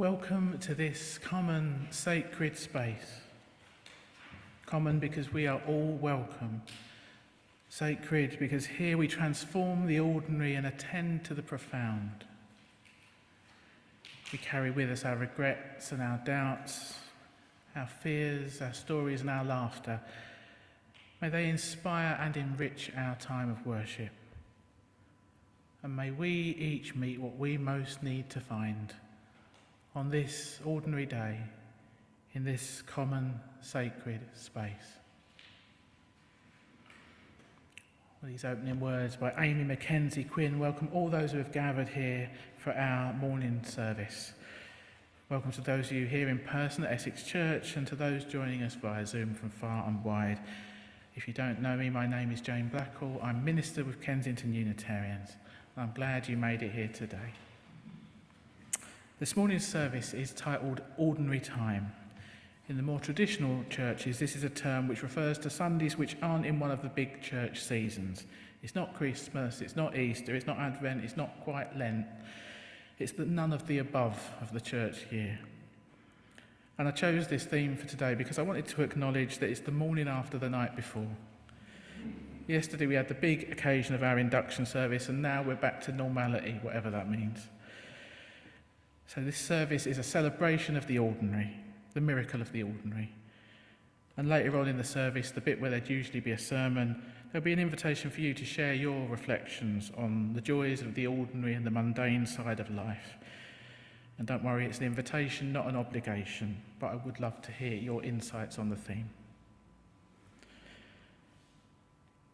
Welcome to this common sacred space. Common because we are all welcome. Sacred because here we transform the ordinary and attend to the profound. We carry with us our regrets and our doubts, our fears, our stories and our laughter. May they inspire and enrich our time of worship. And may we each meet what we most need to find on this ordinary day, in this common sacred space. These opening words by Amy Mackenzie Quinn welcome all those who have gathered here for our morning service. Welcome to those of you here in person at Essex Church and to those joining us via Zoom from far and wide. If you don't know me, my name is Jane Blackall. I'm minister with Kensington Unitarians. I'm glad you made it here today. This morning's service is titled Ordinary Time. In the more traditional churches, this is a term which refers to Sundays which aren't in one of the big church seasons. It's not Christmas, it's not Easter, it's not Advent, it's not quite Lent. It's the none of the above of the church year. And I chose this theme for today because I wanted to acknowledge that it's the morning after the night before. Yesterday we had the big occasion of our induction service, and now we're back to normality, whatever that means. So this service is a celebration of the ordinary, the miracle of the ordinary. And later on in the service, the bit where there'd usually be a sermon, there'll be an invitation for you to share your reflections on the joys of the ordinary and the mundane side of life. And don't worry, it's an invitation, not an obligation, but I would love to hear your insights on the theme.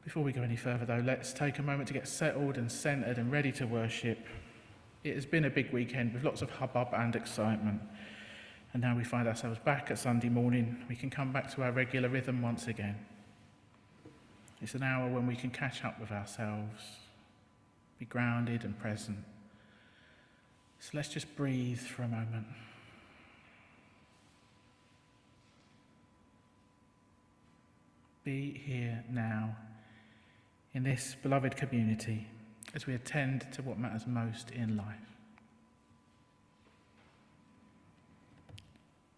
Before we go any further though, let's take a moment to get settled and centred and ready to worship. It has been a big weekend with lots of hubbub and excitement. And now we find ourselves back at Sunday morning. We can come back to our regular rhythm once again. It's an hour when we can catch up with ourselves, be grounded and present. So let's just breathe for a moment. Be here now in this beloved community as we attend to what matters most in life.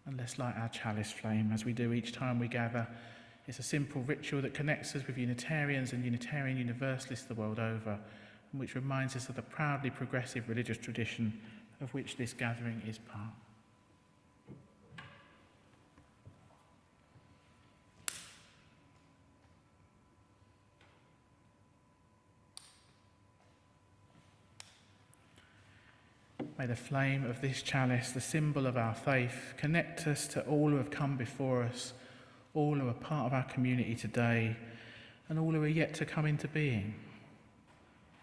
And let's light our chalice flame as we do each time we gather. It's a simple ritual that connects us with Unitarians and Unitarian Universalists the world over, and which reminds us of the proudly progressive religious tradition of which this gathering is part. May the flame of this chalice, the symbol of our faith, connect us to all who have come before us, all who are part of our community today, and all who are yet to come into being.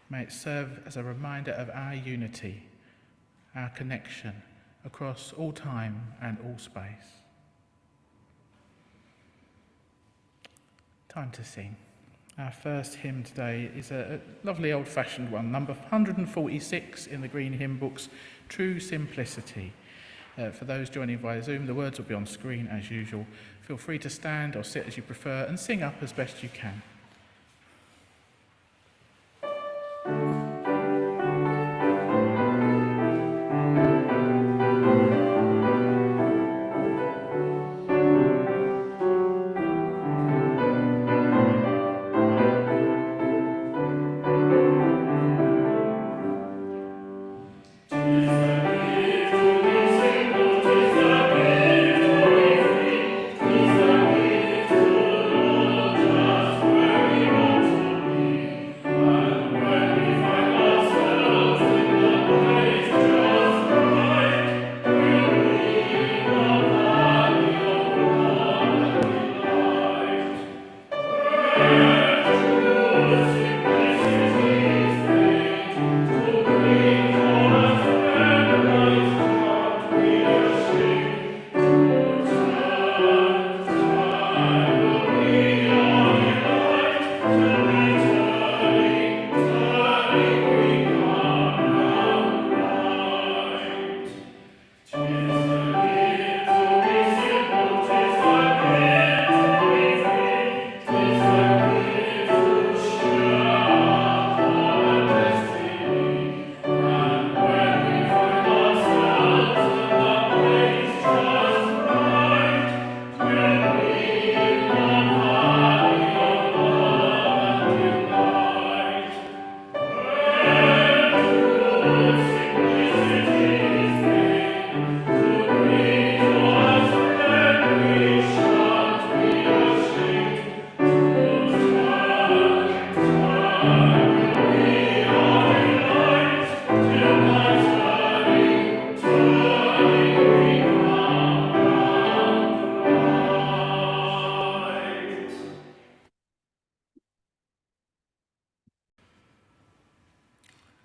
May it serve as a reminder of our unity, our connection across all time and all space. Time to sing. Our first hymn today is a lovely old-fashioned one, number 146 in the Green Hymn Books, True Simplicity. For those joining via Zoom, the words will be on screen as usual. Feel free to stand or sit as you prefer and sing up as best you can.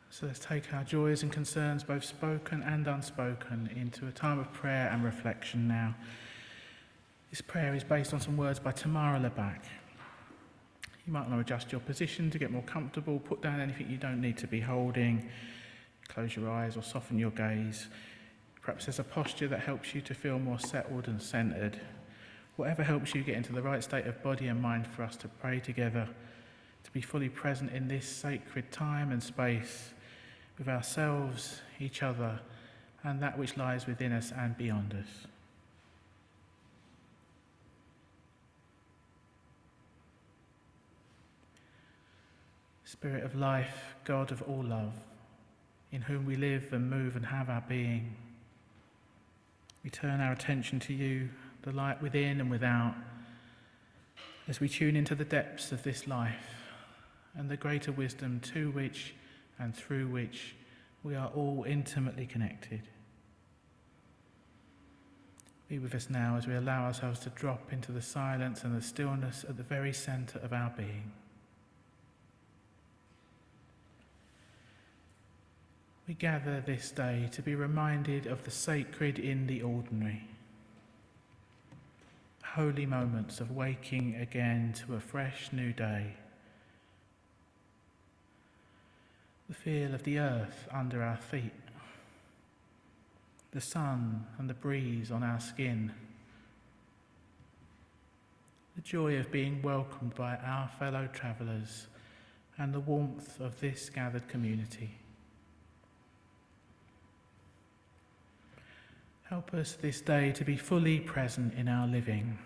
So let's take our joys and concerns, both spoken and unspoken, into a time of prayer and reflection now. This prayer is based on some words by Tamara Leback. You might want to adjust your position to get more comfortable, put down anything you don't need to be holding, close your eyes or soften your gaze. Perhaps there's a posture that helps you to feel more settled and centred. Whatever helps you get into the right state of body and mind for us to pray together, to be fully present in this sacred time and space with ourselves, each other, and that which lies within us and beyond us. Spirit of life, God of all love, in whom we live and move and have our being, we turn our attention to you, the light within and without, as we tune into the depths of this life and the greater wisdom to which and through which we are all intimately connected. Be with us now as we allow ourselves to drop into the silence and the stillness at the very centre of our being. We gather this day to be reminded of the sacred in the ordinary. Holy moments of waking again to a fresh new day. The feel of the earth under our feet, the sun and the breeze on our skin, the joy of being welcomed by our fellow travellers and the warmth of this gathered community. Help us this day to be fully present in our living,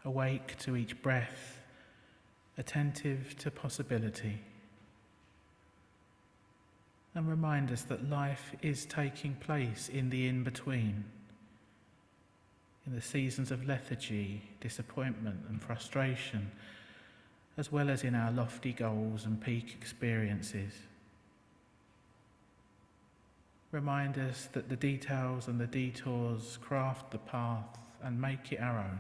awake to each breath, attentive to possibility. And remind us that life is taking place in the in-between, in the seasons of lethargy, disappointment and frustration, as well as in our lofty goals and peak experiences. Remind us that the details and the detours craft the path and make it our own.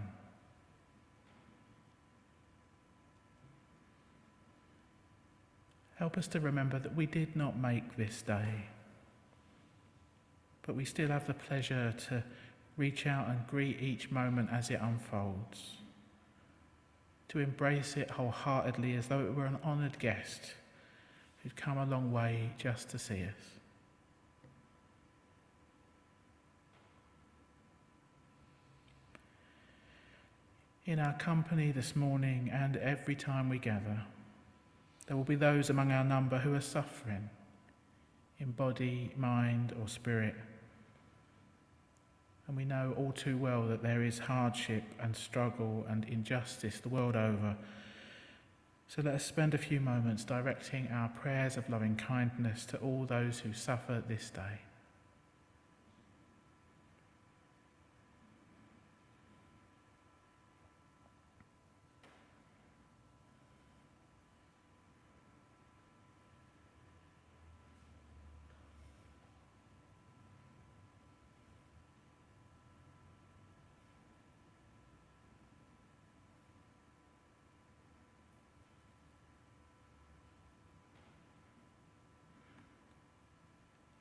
Help us to remember that we did not make this day, but we still have the pleasure to reach out and greet each moment as it unfolds, to embrace it wholeheartedly as though it were an honoured guest who'd come a long way just to see us. In our company this morning and every time we gather, there will be those among our number who are suffering in body, mind or spirit. And we know all too well that there is hardship and struggle and injustice the world over. So let us spend a few moments directing our prayers of loving kindness to all those who suffer this day.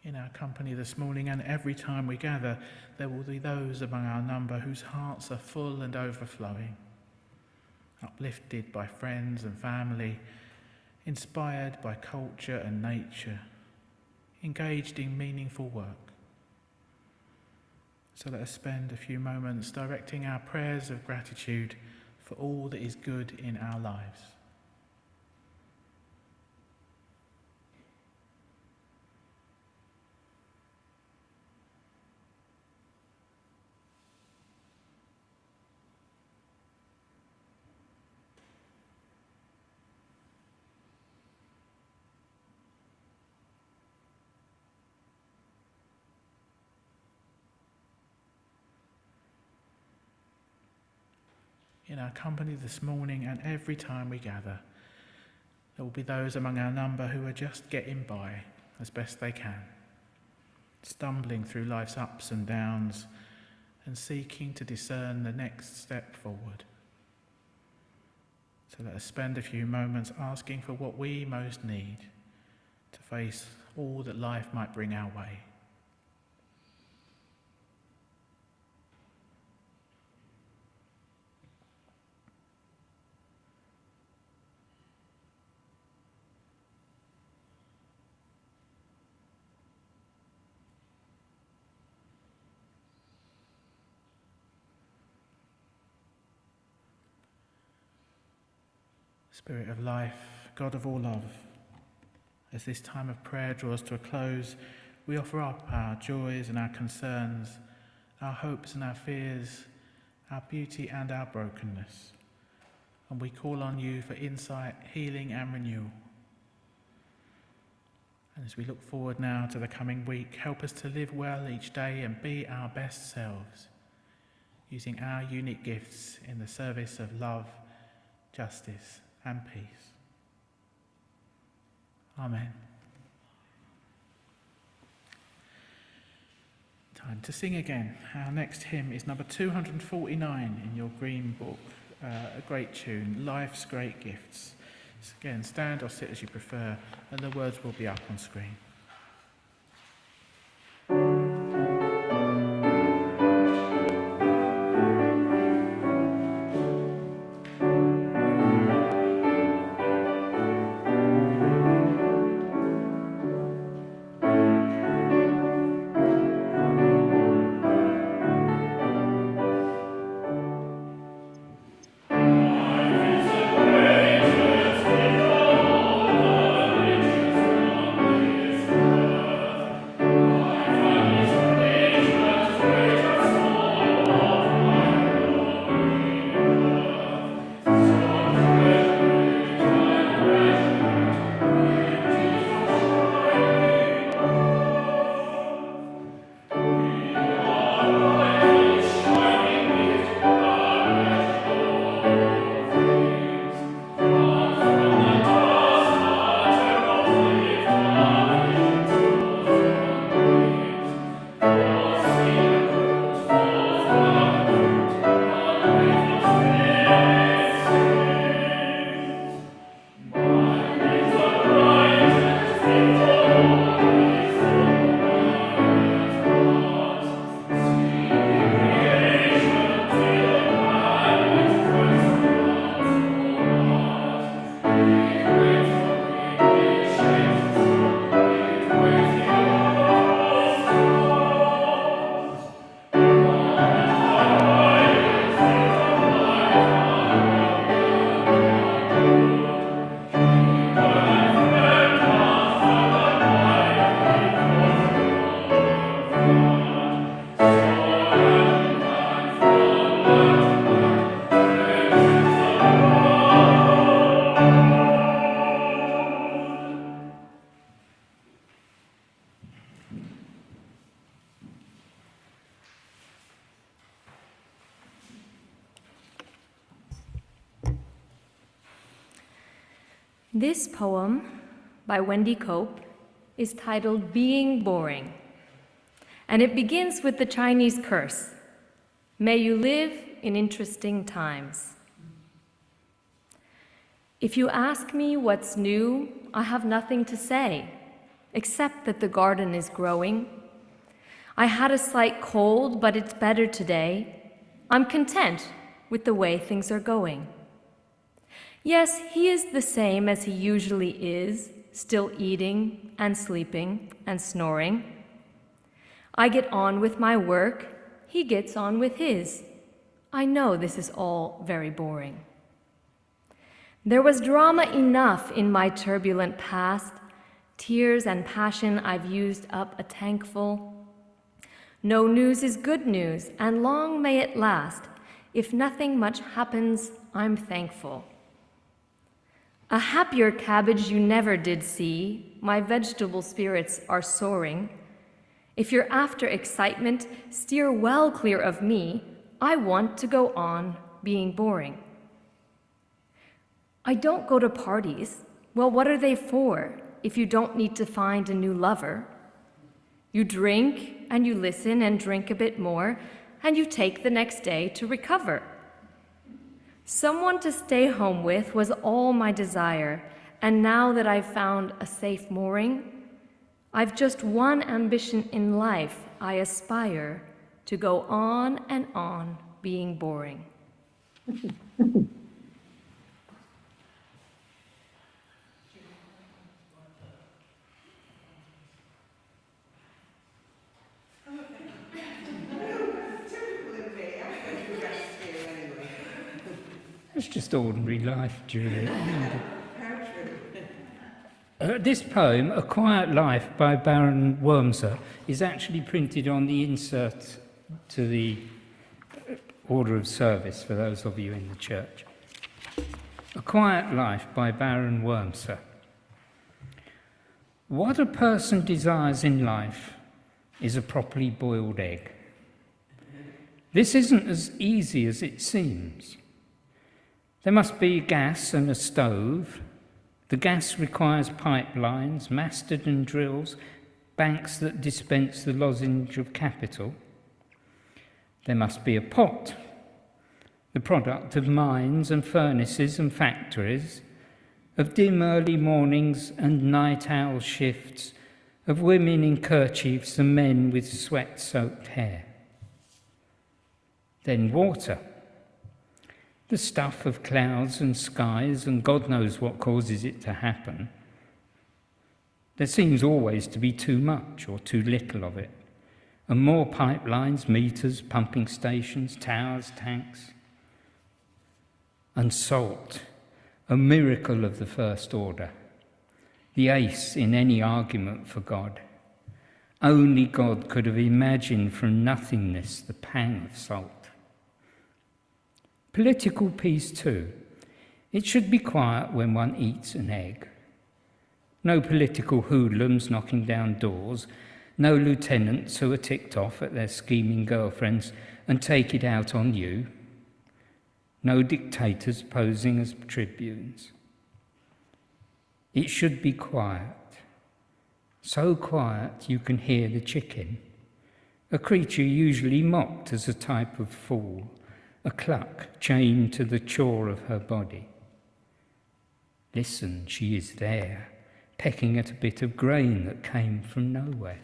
In our company this morning and every time we gather, there will be those among our number whose hearts are full and overflowing, uplifted by friends and family, inspired by culture and nature, engaged in meaningful work. So let us spend a few moments directing our prayers of gratitude for all that is good in our lives. In our company this morning and every time we gather, there will be those among our number who are just getting by as best they can, stumbling through life's ups and downs and seeking to discern the next step forward. So let us spend a few moments asking for what we most need to face all that life might bring our way. Spirit of life, God of all love, as this time of prayer draws to a close, we offer up our joys and our concerns, our hopes and our fears, our beauty and our brokenness, and we call on you for insight, healing and renewal. And as we look forward now to the coming week, help us to live well each day and be our best selves, using our unique gifts in the service of love, justice and peace. Amen. Time to sing again. Our next hymn is number 249 in your green book, a great tune, Life's Great Gifts. So again, stand or sit as you prefer, and the words will be up on screen. This poem by Wendy Cope is titled Being Boring, and it begins with the Chinese curse, "May you live in interesting times." If you ask me what's new, I have nothing to say, except that the garden is growing. I had a slight cold, but it's better today. I'm content with the way things are going. Yes, he is the same as he usually is, still eating and sleeping and snoring. I get on with my work, he gets on with his. I know this is all very boring. There was drama enough in my turbulent past, tears and passion I've used up a tankful. No news is good news, and long may it last. If nothing much happens, I'm thankful. A happier cabbage you never did see. My vegetable spirits are soaring. If you're after excitement, steer well clear of me. I want to go on being boring. I don't go to parties. Well, what are they for if you don't need to find a new lover? You drink and you listen and drink a bit more, and you take the next day to recover. Someone to stay home with was all my desire, and now that I've found a safe mooring, I've just one ambition in life. I aspire to go on and on being boring. It's just ordinary life, Juliet. This poem, A Quiet Life by Baron Wormser, is actually printed on the insert to the order of service for those of you in the church. A Quiet Life by Baron Wormser. What a person desires in life is a properly boiled egg. This isn't as easy as it seems. There must be gas and a stove. The gas requires pipelines, mastodon drills, banks that dispense the lozenge of capital. There must be a pot, the product of mines and furnaces and factories, of dim early mornings and night owl shifts, of women in kerchiefs and men with sweat-soaked hair. Then water. The stuff of clouds and skies, and God knows what causes it to happen. There seems always to be too much or too little of it, and more pipelines, meters, pumping stations, towers, tanks. And salt, a miracle of the first order, the ace in any argument for God. Only God could have imagined from nothingness the pang of salt. Political peace too. It should be quiet when one eats an egg. No political hoodlums knocking down doors, no lieutenants who are ticked off at their scheming girlfriends and take it out on you. No dictators posing as tribunes. It should be quiet. So quiet you can hear the chicken, a creature usually mocked as a type of fool, a cluck chained to the chore of her body. Listen, she is there, pecking at a bit of grain that came from nowhere.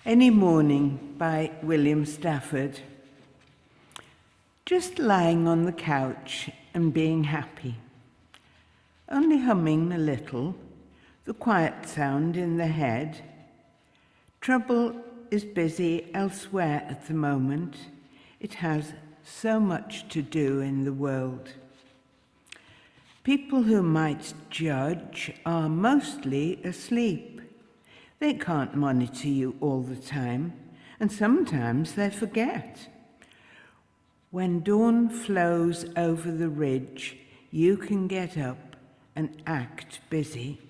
Any Morning by William Stafford. Just lying on the couch and being happy. Only humming a little, the quiet sound in the head. Trouble is busy elsewhere at the moment. It has so much to do in the world. People who might judge are mostly asleep. They can't monitor you all the time, and sometimes they forget. When dawn flows over the ridge, you can get up and act busy.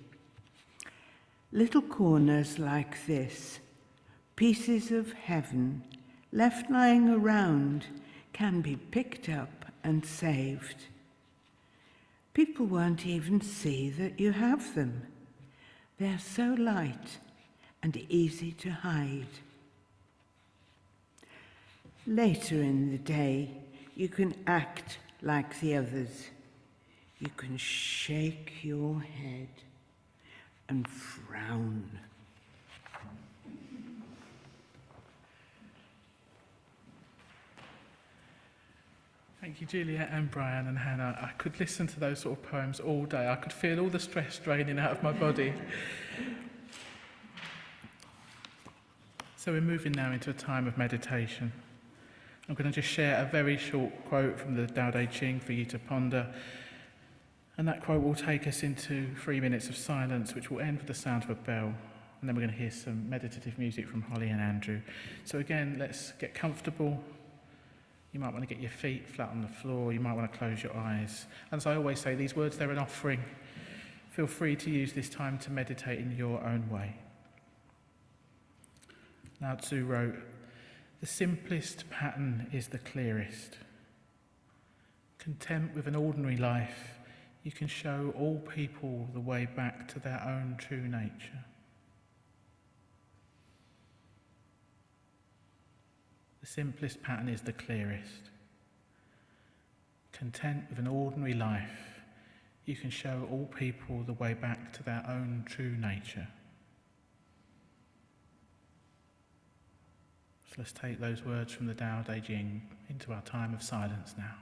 Little corners like this, pieces of heaven left lying around, can be picked up and saved. People won't even see that you have them. They're so light and easy to hide. Later in the day, you can act like the others. You can shake your head and frown. Thank you, Juliet and Brian and Hannah. I could listen to those sort of poems all day. I could feel all the stress draining out of my body. So we're moving now into a time of meditation. I'm going to just share a very short quote from the Tao Te Ching for you to ponder. And that quote will take us into 3 minutes of silence, which will end with the sound of a bell. And then we're going to hear some meditative music from Holly and Andrew. So again, let's get comfortable. You might want to get your feet flat on the floor. You might want to close your eyes. And as I always say, these words, they're an offering. Feel free to use this time to meditate in your own way. Lao Tzu wrote, "The simplest pattern is the clearest. Content with an ordinary life, you can show all people the way back to their own true nature." The simplest pattern is the clearest. Content with an ordinary life, you can show all people the way back to their own true nature. So let's take those words from the Tao Te Ching into our time of silence now.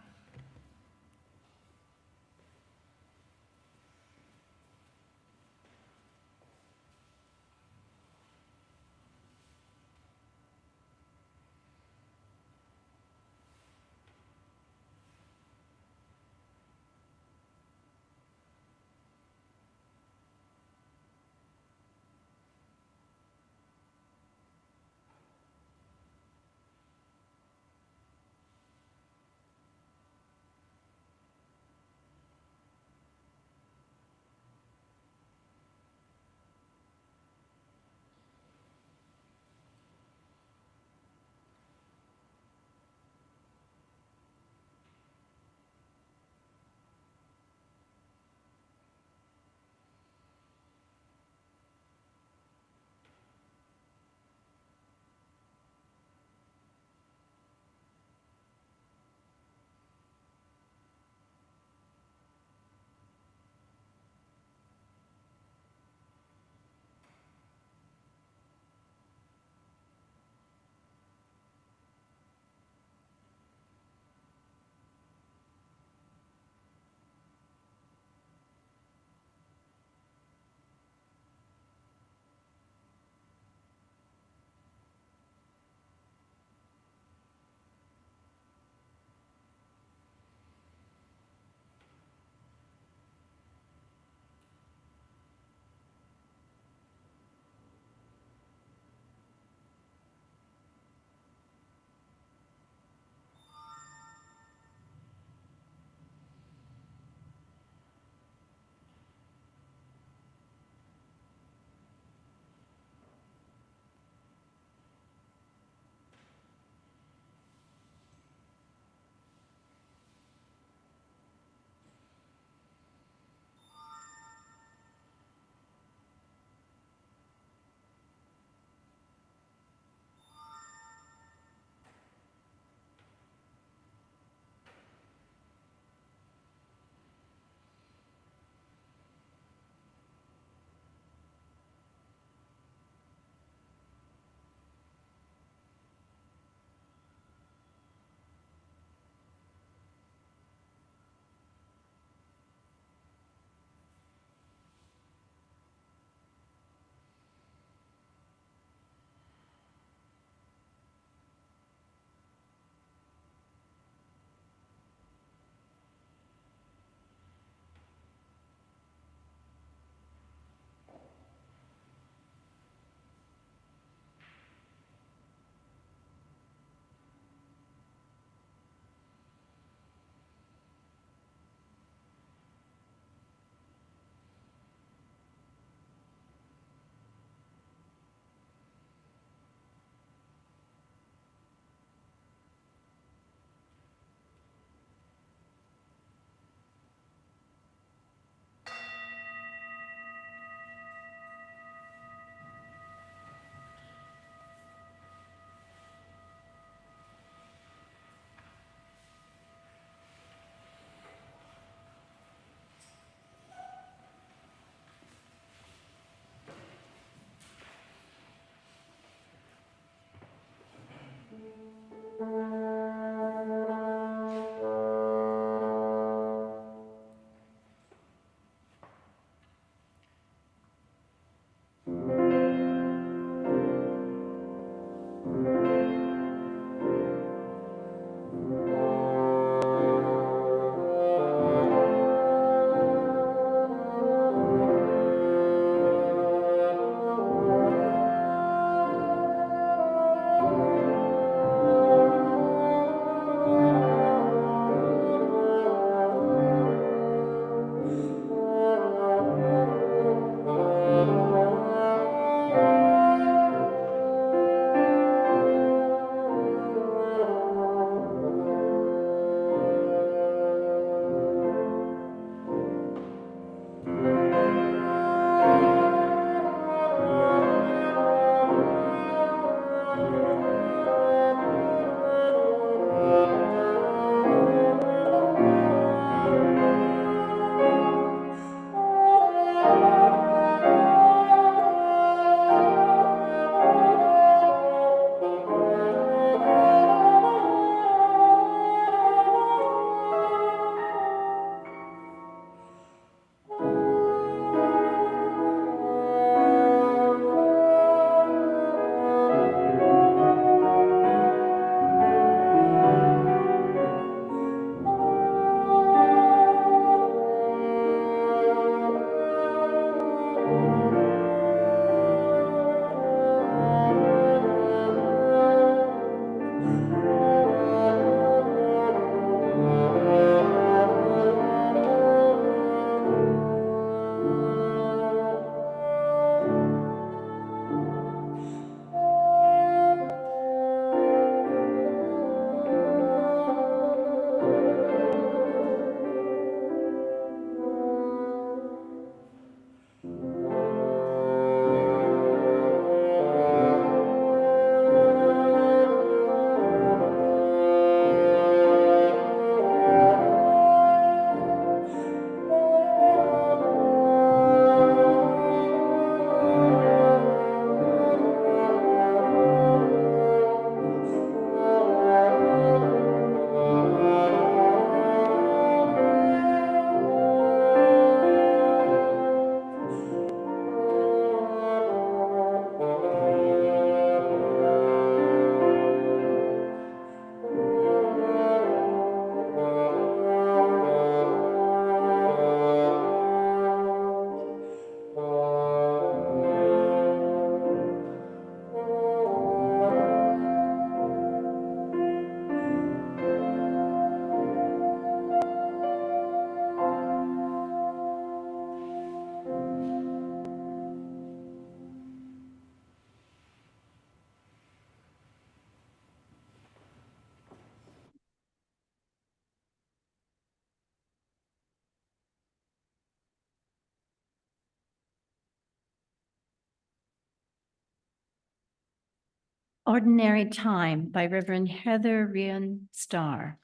Ordinary Time by Reverend Heather Ryan Starr.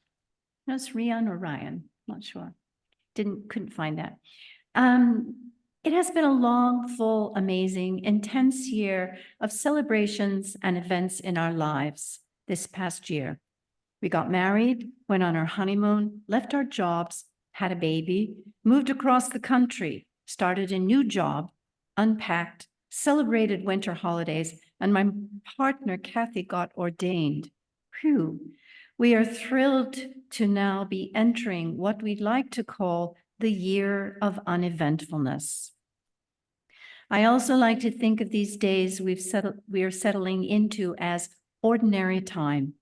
No, it's Ryan or Ryan, not sure. Couldn't find that. It has been a long, full, amazing, intense year of celebrations and events in our lives this past year. We got married, went on our honeymoon, left our jobs, had a baby, moved across the country, started a new job, unpacked, celebrated winter holidays, and my partner, Kathy, got ordained. Phew. We are thrilled to now be entering what we'd like to call the year of uneventfulness. I also like to think of these days we are settling into as ordinary time.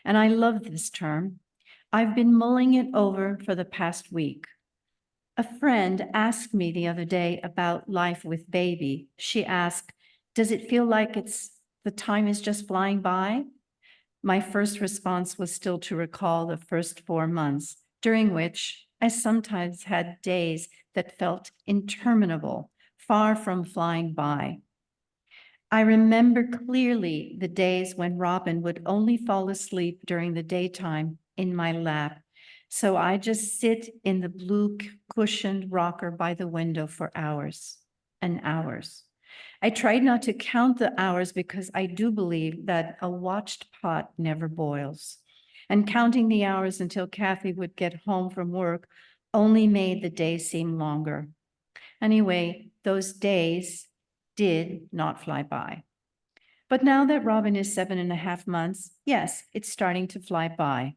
And I love this term. I've been mulling it over for the past week. A friend asked me the other day about life with baby. She asked, does it feel like the time is just flying by? My first response was still to recall the first 4 months, during which I sometimes had days that felt interminable, far from flying by. I remember clearly the days when Robin would only fall asleep during the daytime in my lap, so I just sit in the blue cushioned rocker by the window for hours and hours. I tried not to count the hours because I do believe that a watched pot never boils. And counting the hours until Kathy would get home from work only made the day seem longer. Anyway, those days did not fly by. But now that Robin is 7.5 months, yes, it's starting to fly by.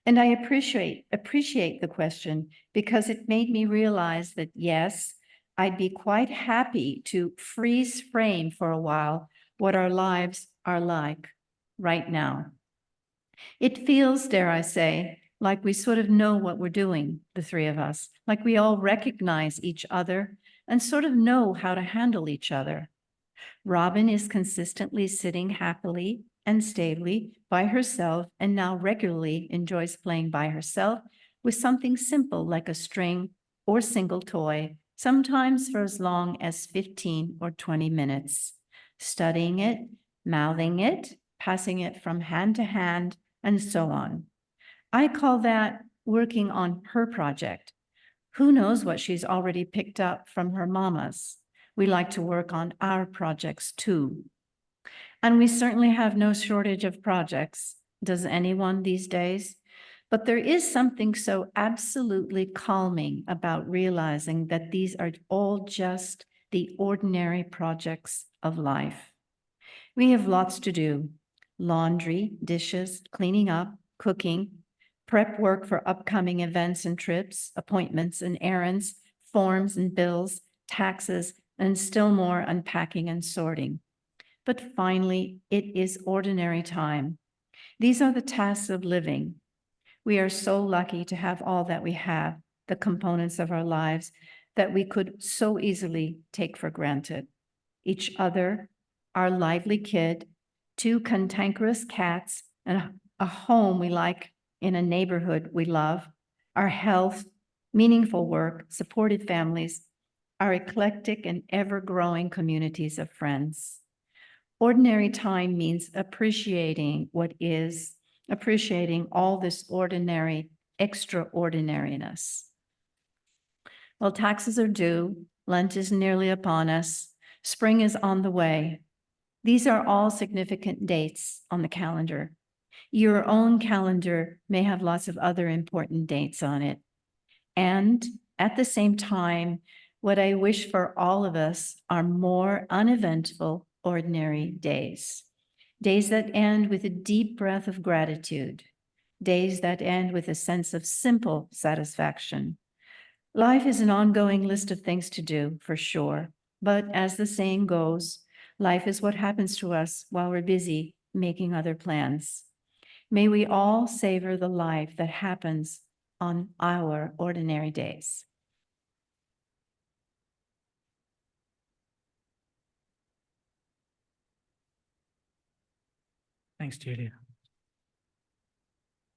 And I appreciate the question because it made me realize that, yes, I'd be quite happy to freeze frame for a while what our lives are like right now. It feels, dare I say, like we sort of know what we're doing, the three of us, like we all recognize each other and sort of know how to handle each other. Robin is consistently sitting happily and stably by herself and now regularly enjoys playing by herself with something simple like a string or single toy, sometimes for as long as 15 or 20 minutes, studying it, mouthing it, passing it from hand to hand, and so on. I call that working on her project. Who knows what she's already picked up from her mamas? We like to work on our projects too. And we certainly have no shortage of projects. Does anyone these days? But there is something so absolutely calming about realizing that these are all just the ordinary projects of life. We have lots to do: laundry, dishes, cleaning up, cooking, prep work for upcoming events and trips, appointments and errands, forms and bills, taxes, and still more unpacking and sorting. But finally, it is ordinary time. These are the tasks of living. We are so lucky to have all that we have, the components of our lives that we could so easily take for granted. Each other, our lively kid, 2 cantankerous cats, and a home we like in a neighborhood we love, our health, meaningful work, supported families, our eclectic and ever-growing communities of friends. Ordinary time means appreciating what is, appreciating all this ordinary extraordinariness. Well, taxes are due, Lent is nearly upon us, spring is on the way. These are all significant dates on the calendar. Your own calendar may have lots of other important dates on it. And at the same time, what I wish for all of us are more uneventful, ordinary days. Days that end with a deep breath of gratitude. Days that end with a sense of simple satisfaction. Life is an ongoing list of things to do, for sure. But as the saying goes, life is what happens to us while we're busy making other plans. May we all savor the life that happens on our ordinary days. Thanks, Julia.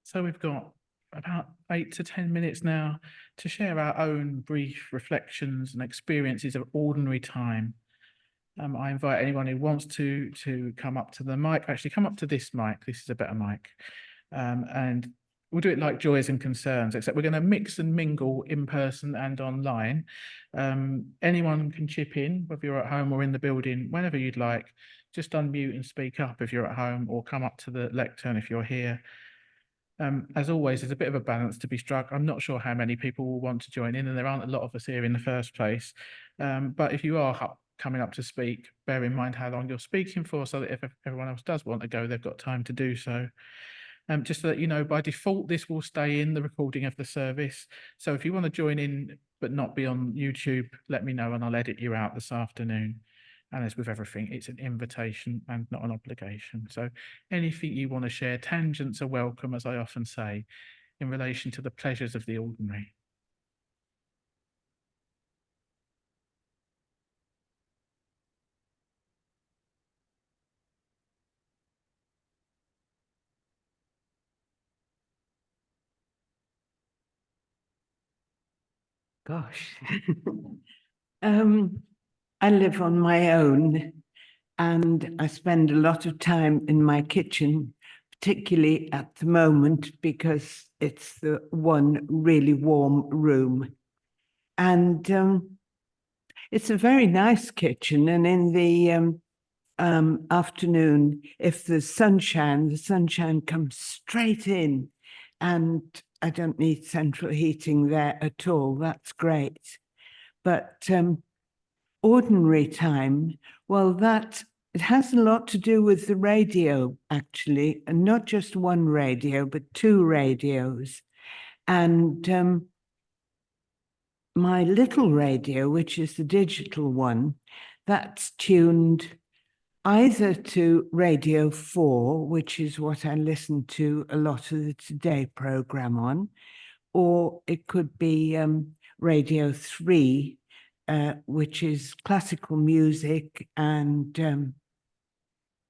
So we've got about 8 to 10 minutes now to share our own brief reflections and experiences of ordinary time. I invite anyone who wants to come up to the mic. Actually, come up to this mic. This is a better mic. And we'll do it like joys and concerns, except we're going to mix and mingle in person and online. Anyone can chip in, whether you're at home or in the building, whenever you'd like. Just unmute and speak up if you're at home, or come up to the lectern if you're here. As always, there's a bit of a balance to be struck. I'm not sure how many people will want to join in, and there aren't a lot of us here in the first place. But if you are coming up to speak, bear in mind how long you're speaking for, so that if everyone else does want to go, they've got time to do so. Just to let you know, by default, this will stay in the recording of the service. So if you want to join in but not be on YouTube, let me know and I'll edit you out this afternoon. And as with everything, it's an invitation and not an obligation. So anything you want to share, tangents are welcome, as I often say, in relation to the pleasures of the ordinary. Gosh. I live on my own and I spend a lot of time in my kitchen, particularly at the moment because it's the one really warm room. And it's a very nice kitchen. And in the afternoon, if there's sunshine, the sunshine comes straight in and I don't need central heating there at all. That's great. But ordinary time, well, it has a lot to do with the radio, actually, and not just one radio, but two radios. And my little radio, which is the digital one, that's tuned either to Radio 4, which is what I listen to a lot of the Today program on, or it could be Radio 3, which is classical music, and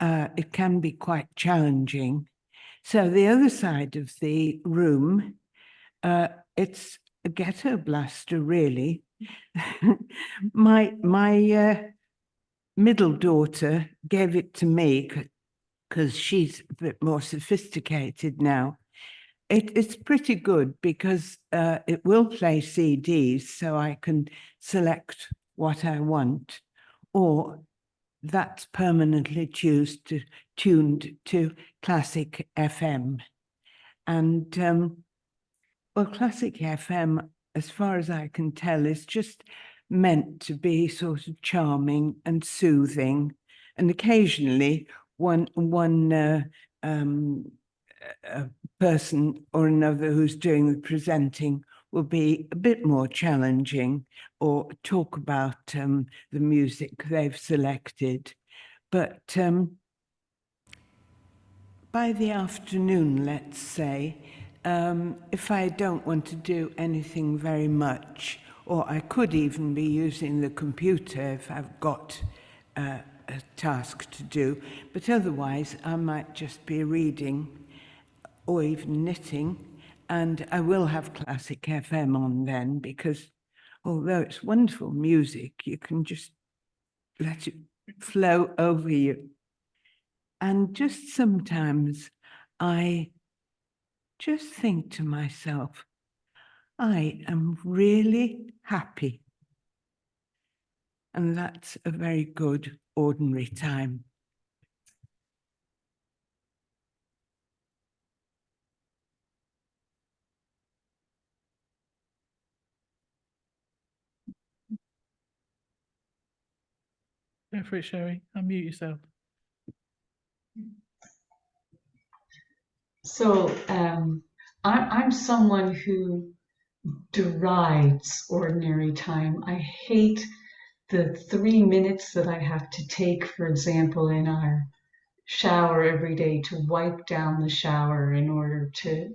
it can be quite challenging. So the other side of the room, it's a ghetto blaster, really. My middle daughter gave it to me because she's a bit more sophisticated now. It's pretty good because it will play CDs, so I can select what I want, or that's permanently tuned to classic FM. And well, classic FM, as far as I can tell, is just meant to be sort of charming and soothing, and occasionally one person or another who's doing the presenting will be a bit more challenging or talk about the music they've selected. But by the afternoon, let's say, if I don't want to do anything very much, or I could even be using the computer if I've got a task to do, but otherwise I might just be reading or even knitting, and I will have classic FM on then, because although it's wonderful music, you can just let it flow over you. And just sometimes I just think to myself, I am really happy. And that's a very good ordinary time. Go for it, Sherry. Unmute yourself. So I'm someone who derides ordinary time. I hate the 3 minutes that I have to take, for example, in our shower every day to wipe down the shower in order to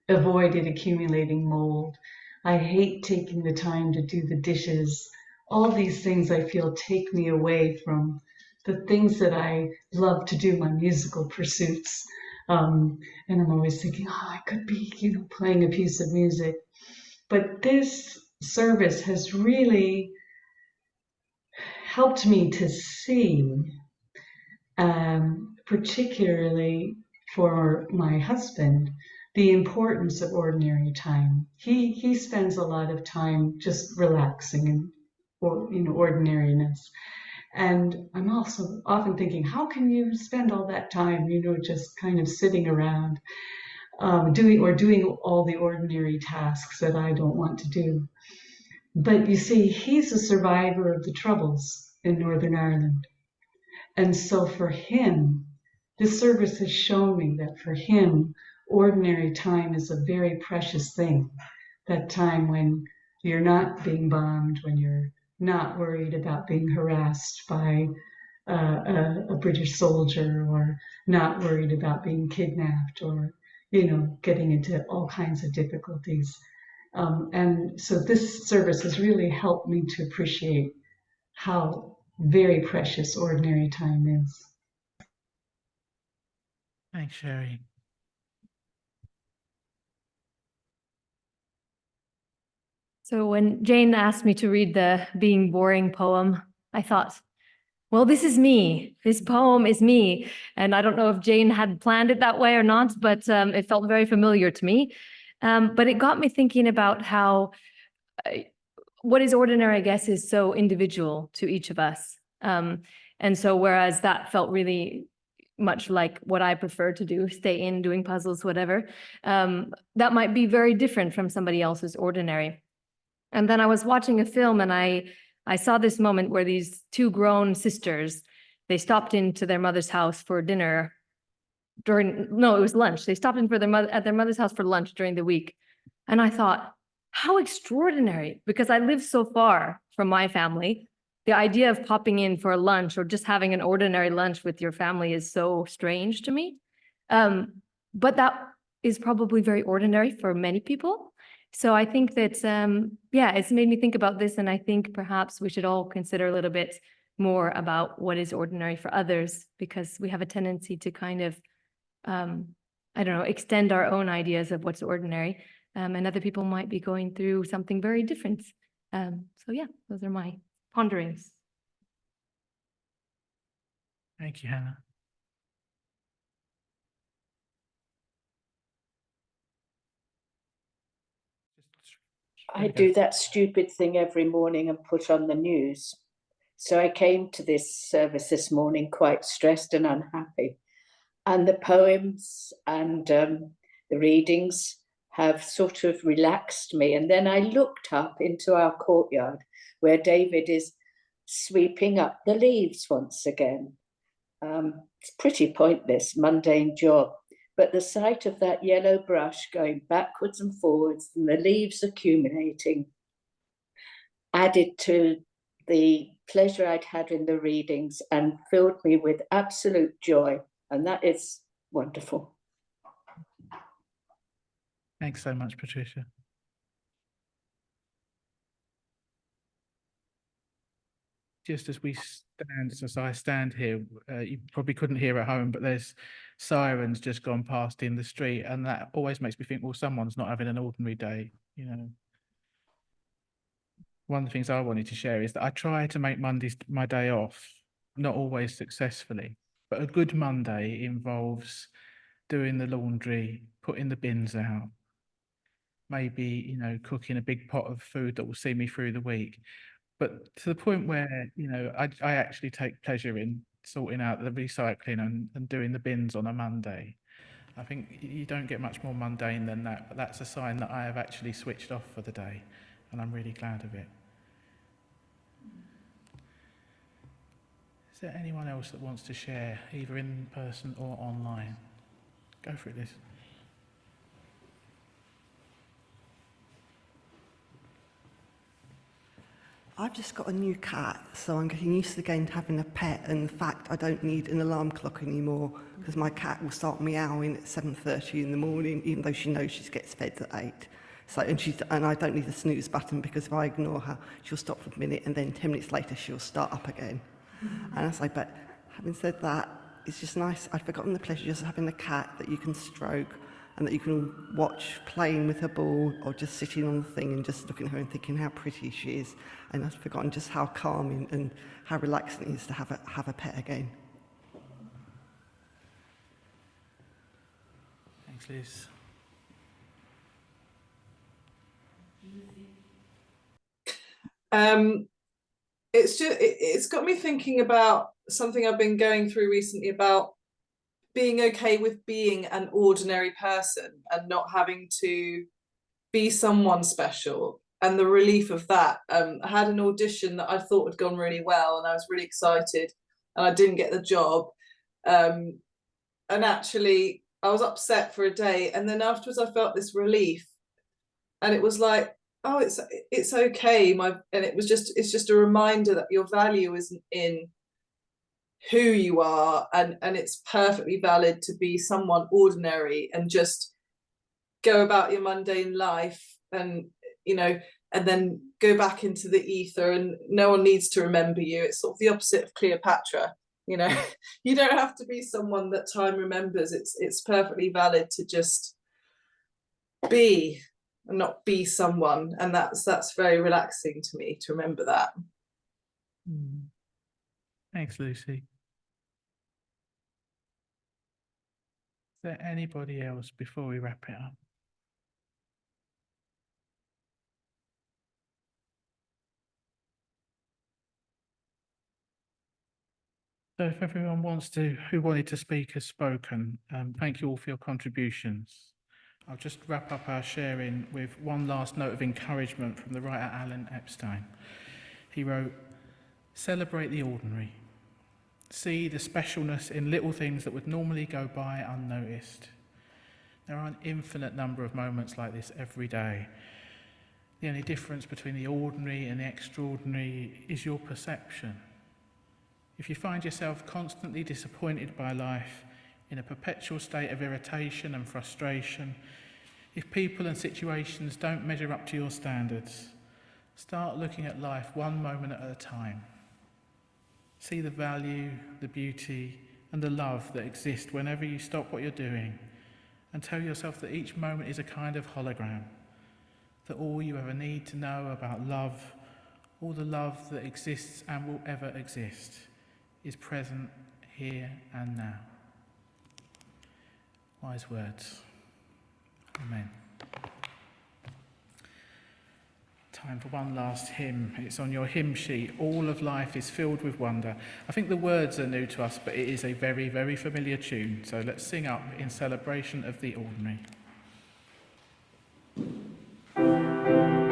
avoid it accumulating mold. I hate taking the time to do the dishes. All these things I feel take me away from the things that I love to do, my musical pursuits. And I'm always thinking, oh, I could be, playing a piece of music. But this service has really helped me to see, particularly for my husband, the importance of ordinary time. He spends a lot of time just relaxing and, or ordinariness. And I'm also often thinking, how can you spend all that time, just kind of sitting around, doing all the ordinary tasks that I don't want to do? But you see, he's a survivor of the Troubles in Northern Ireland. And so for him, this service has shown me that for him, ordinary time is a very precious thing. That time when you're not being bombed, when you're not worried about being harassed by a British soldier, or not worried about being kidnapped, or getting into all kinds of difficulties. And so this service has really helped me to appreciate how very precious ordinary time is. Thanks, Sherry. So when Jane asked me to read the Being Boring poem, I thought, well, this is me. This poem is me. And I don't know if Jane had planned it that way or not, but it felt very familiar to me. But it got me thinking about how what is ordinary, I guess, is so individual to each of us. And so whereas that felt really much like what I prefer to do, stay in doing puzzles, whatever, that might be very different from somebody else's ordinary. And then I was watching a film and I saw this moment where these two grown sisters, they stopped into their mother's house for dinner it was lunch. They stopped in at their mother's house for lunch during the week. And I thought, how extraordinary, because I live so far from my family. The idea of popping in for a lunch or just having an ordinary lunch with your family is so strange to me. But that is probably very ordinary for many people. So I think that, it's made me think about this. And I think perhaps we should all consider a little bit more about what is ordinary for others, because we have a tendency to kind of, extend our own ideas of what's ordinary. And other people might be going through something very different. Those are my ponderings. Thank you, Hannah. I do that stupid thing every morning and put on the news. So I came to this service this morning quite stressed and unhappy. And the poems and the readings have sort of relaxed me. And then I looked up into our courtyard where David is sweeping up the leaves once again. It's pretty pointless, mundane job. But the sight of that yellow brush going backwards and forwards and the leaves accumulating added to the pleasure I'd had in the readings and filled me with absolute joy. And that is wonderful. Thanks so much, Patricia. Just as I stand here, you probably couldn't hear at home, but there's sirens just gone past in the street, and that always makes me think, well, someone's not having an ordinary day, One of the things I wanted to share is that I try to make Mondays my day off, not always successfully, but a good Monday involves doing the laundry, putting the bins out, maybe, cooking a big pot of food that will see me through the week. But to the point where, I actually take pleasure in sorting out the recycling and doing the bins on a Monday. I think you don't get much more mundane than that, but that's a sign that I have actually switched off for the day, and I'm really glad of it. Is there anyone else that wants to share, either in person or online? Go for it, Liz. I've just got a new cat, so I'm getting used again to having a pet, and the fact I don't need an alarm clock anymore, because my cat will start meowing at 7:30 in the morning, even though she knows she gets fed at 8. So, and I don't need the snooze button, because if I ignore her, she'll stop for a minute, and then 10 minutes later she'll start up again. And I say, but having said that, it's just nice. I've forgotten the pleasure just of having a cat that you can stroke and that you can watch playing with her ball or just sitting on the thing and just looking at her and thinking how pretty she is. And I've forgotten just how calming and how relaxing it is to have a pet again. Thanks, Liz. It's got me thinking about something I've been going through recently about being okay with being an ordinary person and not having to be someone special, and the relief of that. I had an audition that I thought had gone really well and I was really excited, and I didn't get the job, and actually I was upset for a day, and then afterwards I felt this relief, and it was like, oh, it's okay. It's just a reminder that your value isn't in who you are, and it's perfectly valid to be someone ordinary and just go about your mundane life, and and then go back into the ether, and no one needs to remember you. It's sort of the opposite of Cleopatra. You don't have to be someone that time remembers. It's perfectly valid to just be and not be someone, and that's very relaxing to me to remember that. Thanks, Lucy. Is there anybody else before we wrap it up? So if everyone who wanted to speak has spoken, thank you all for your contributions. I'll just wrap up our sharing with one last note of encouragement from the writer Alan Epstein. He wrote, "Celebrate the ordinary. See the specialness in little things that would normally go by unnoticed. There are an infinite number of moments like this every day. The only difference between the ordinary and the extraordinary is your perception. If you find yourself constantly disappointed by life, in a perpetual state of irritation and frustration, if people and situations don't measure up to your standards, start looking at life one moment at a time. See the value, the beauty, and the love that exist whenever you stop what you're doing, and tell yourself that each moment is a kind of hologram, that all you ever need to know about love, all the love that exists and will ever exist, is present here and now." Wise words. Amen. Time for one last hymn. It's on your hymn sheet. All of life is filled with wonder. I think the words are new to us, but it is a very, very familiar tune. So let's sing up in celebration of the ordinary. Thank you.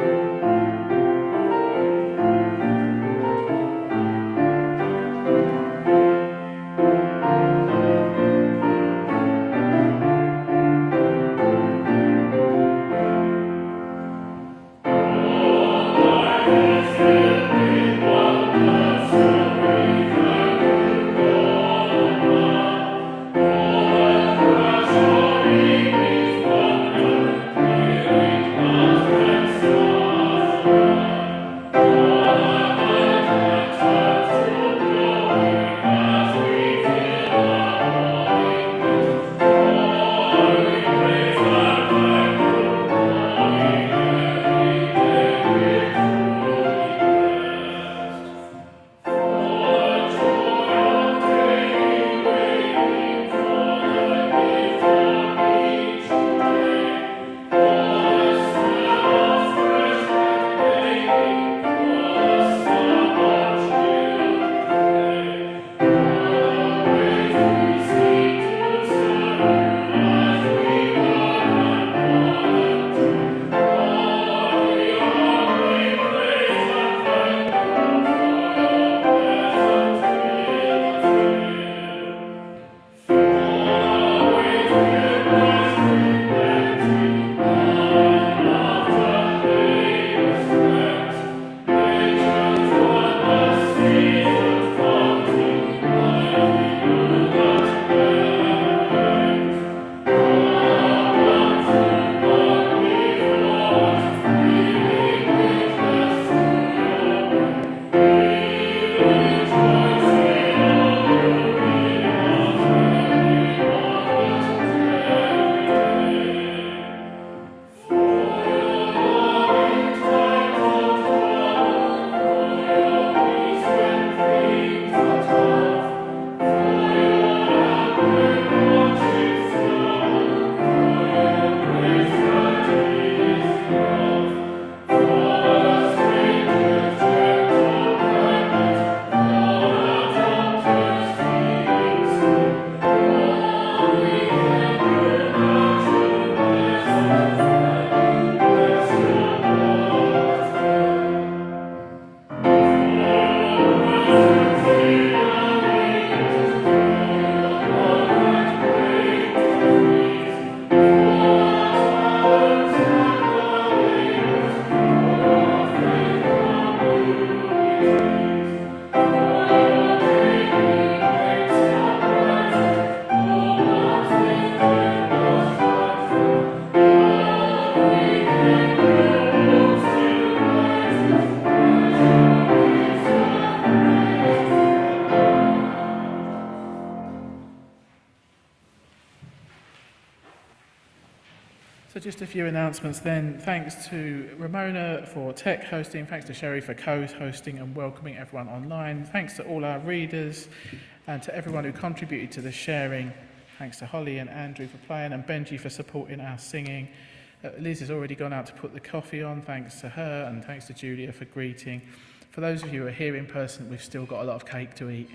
just a few announcements then. Thanks to Ramona for tech hosting, thanks to Sherry for co-hosting and welcoming everyone online. Thanks to all our readers and to everyone who contributed to the sharing. Thanks to Holly and Andrew for playing and Benji for supporting our singing. Liz has already gone out to put the coffee on, thanks to her, and thanks to Juliet for greeting. For those of you who are here in person, we've still got a lot of cake to eat.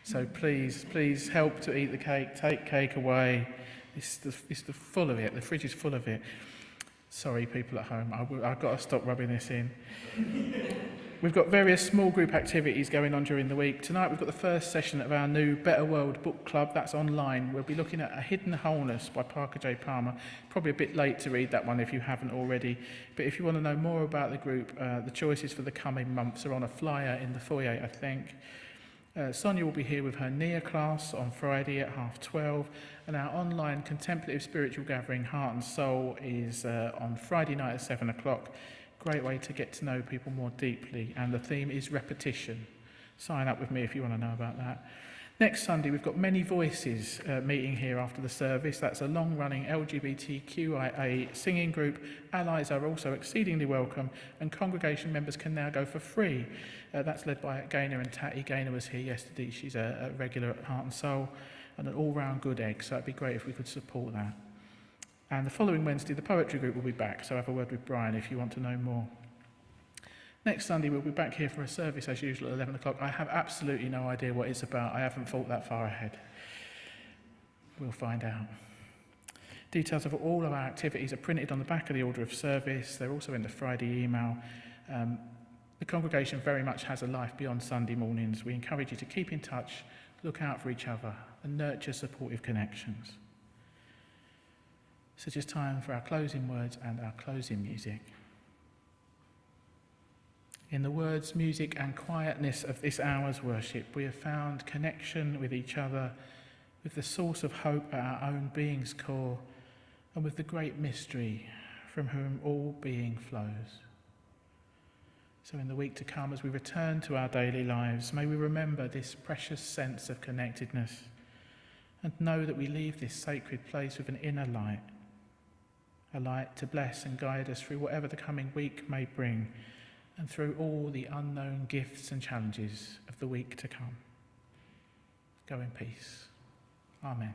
So please help to eat the cake, take cake away. It's full of it, the fridge is full of it. Sorry, people at home, I've got to stop rubbing this in. We've got various small group activities going on during the week. Tonight we've got the first session of our new Better World book club. That's online. We'll be looking at A Hidden Wholeness by Parker J. Palmer. Probably a bit late to read that one if you haven't already. But if you want to know more about the group, the choices for the coming months are on a flyer in the foyer, I think. Sonia will be here with her NIA class on Friday at 12:30, and our online contemplative spiritual gathering, Heart and Soul, is on Friday night at 7:00. Great way to get to know people more deeply, and the theme is repetition. Sign up with me if you want to know about that. Next Sunday, we've got Many Voices meeting here after the service. That's a long-running LGBTQIA singing group. Allies are also exceedingly welcome, and congregation members can now go for free. That's led by Gaynor and Tatty. Gaynor was here yesterday. She's a regular at Heart and Soul and an all-round good egg, so it'd be great if we could support that. And the following Wednesday, the poetry group will be back, so have a word with Brian if you want to know more. Next Sunday, we'll be back here for a service as usual at 11:00. I have absolutely no idea what it's about. I haven't thought that far ahead. We'll find out. Details of all of our activities are printed on the back of the order of service. They're also in the Friday email. The congregation very much has a life beyond Sunday mornings. We encourage you to keep in touch, look out for each other, and nurture supportive connections. So just time for our closing words and our closing music. In the words, music and quietness of this hour's worship, we have found connection with each other, with the source of hope at our own being's core, and with the great mystery from whom all being flows. So in the week to come, as we return to our daily lives, may we remember this precious sense of connectedness and know that we leave this sacred place with an inner light, a light to bless and guide us through whatever the coming week may bring, and through all the unknown gifts and challenges of the week to come. Go in peace. Amen.